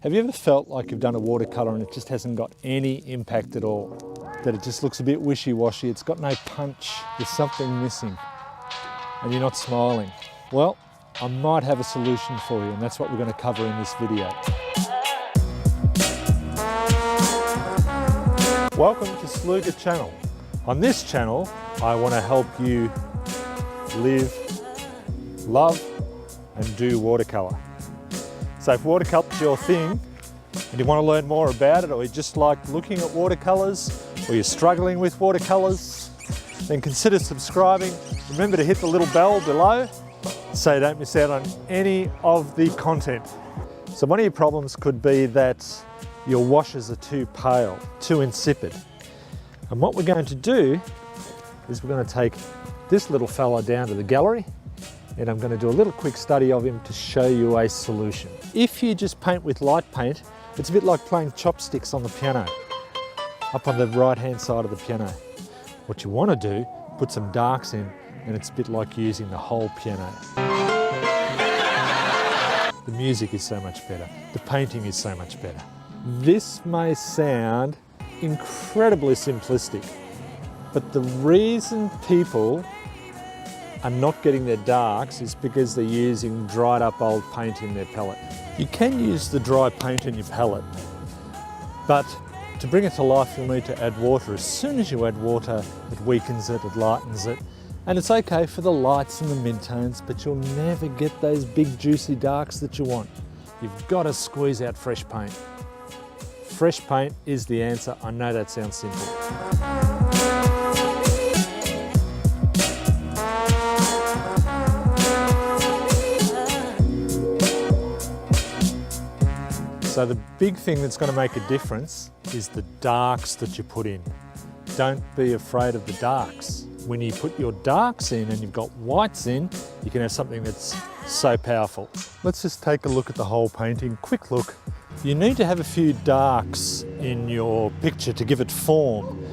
Have you ever felt like you've done a watercolour and it just hasn't got any impact at all? That it just looks a bit wishy-washy, it's got no punch, there's something missing, and you're not smiling? Well, I might have a solution for you, and that's what we're going to cover in this video. Welcome to SLUGA channel. On this channel, I want to help you live, love, and do watercolour. So if watercolour's your thing, and you want to learn more about it, or you just like looking at watercolours, or you're struggling with watercolours, then consider subscribing. Remember to hit the little bell below so you don't miss out on any of the content. So one of your problems could be that your washes are too pale, too insipid. And what we're going to do is we're going to take this little fella down to the gallery, and I'm going to do a little quick study of him to show you a solution. If you just paint with light paint, it's a bit like playing chopsticks on the piano, up on the right hand side of the piano. What you want to do, put some darks in, and it's a bit like using the whole piano. The music is so much better, the painting is so much better. This may sound incredibly simplistic, but the reason people are not getting their darks is because they're using dried up old paint in their palette. You can use the dry paint in your palette, but to bring it to life you'll need to add water. As soon as you add water, it weakens it, it lightens it, and it's okay for the lights and the mid-tones, but you'll never get those big juicy darks that you want. You've got to squeeze out fresh paint. Fresh paint is the answer. I know that sounds simple. So the big thing that's going to make a difference is the darks that you put in. Don't be afraid of the darks. When you put your darks in and you've got whites in, you can have something that's so powerful. Let's just take a look at the whole painting. Quick look. You need to have a few darks in your picture to give it form.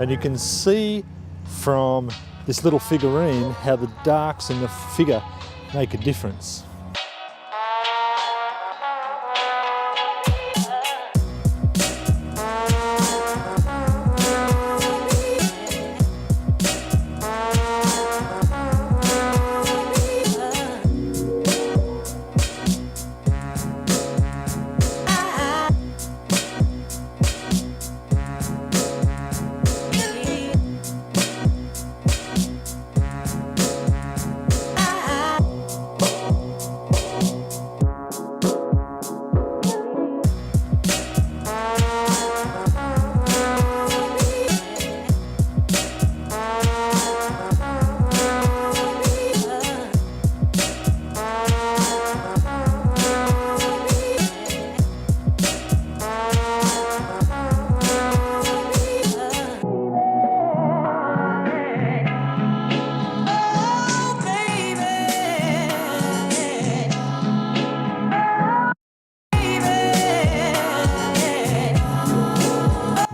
And you can see from this little figurine how the darks in the figure make a difference.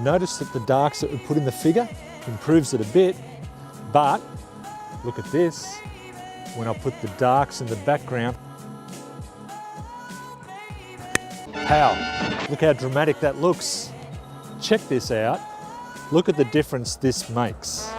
Notice that the darks that we put in the figure improves it a bit, but look at this. When I put the darks in the background, pow! Look how dramatic that looks. Check this out. Look at the difference this makes.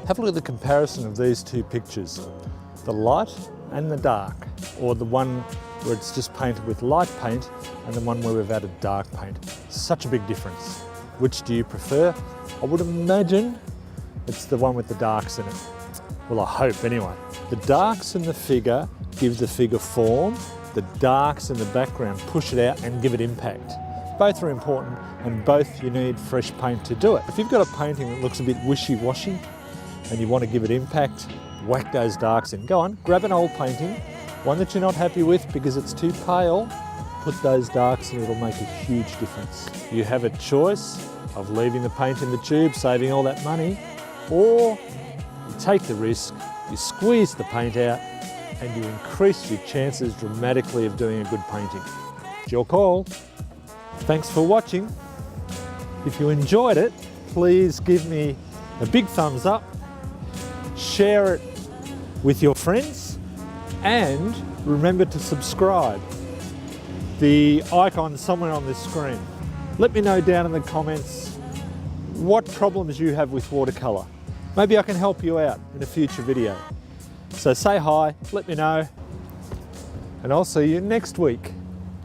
Have a look at the comparison of these two pictures, the light and the dark, or the one where it's just painted with light paint and the one where we've added dark paint. Such a big difference. Which do you prefer? I would imagine it's the one with the darks in it. Well, I hope anyway. The darks in the figure give the figure form, the darks in the background push it out and give it impact. Both are important and both you need fresh paint to do it. If you've got a painting that looks a bit wishy-washy and you want to give it impact, whack those darks in. Go on, grab an old painting, one that you're not happy with because it's too pale, put those darks in, it'll make a huge difference. You have a choice of leaving the paint in the tube, saving all that money, or you take the risk, you squeeze the paint out and you increase your chances dramatically of doing a good painting. It's your call. Thanks for watching. If you enjoyed it, please give me a big thumbs up, share it with your friends, and remember to subscribe. The icon somewhere on this screen. Let me know down in the comments what problems you have with watercolour. Maybe I can help you out in a future video. So say hi, let me know, and I'll see you next week.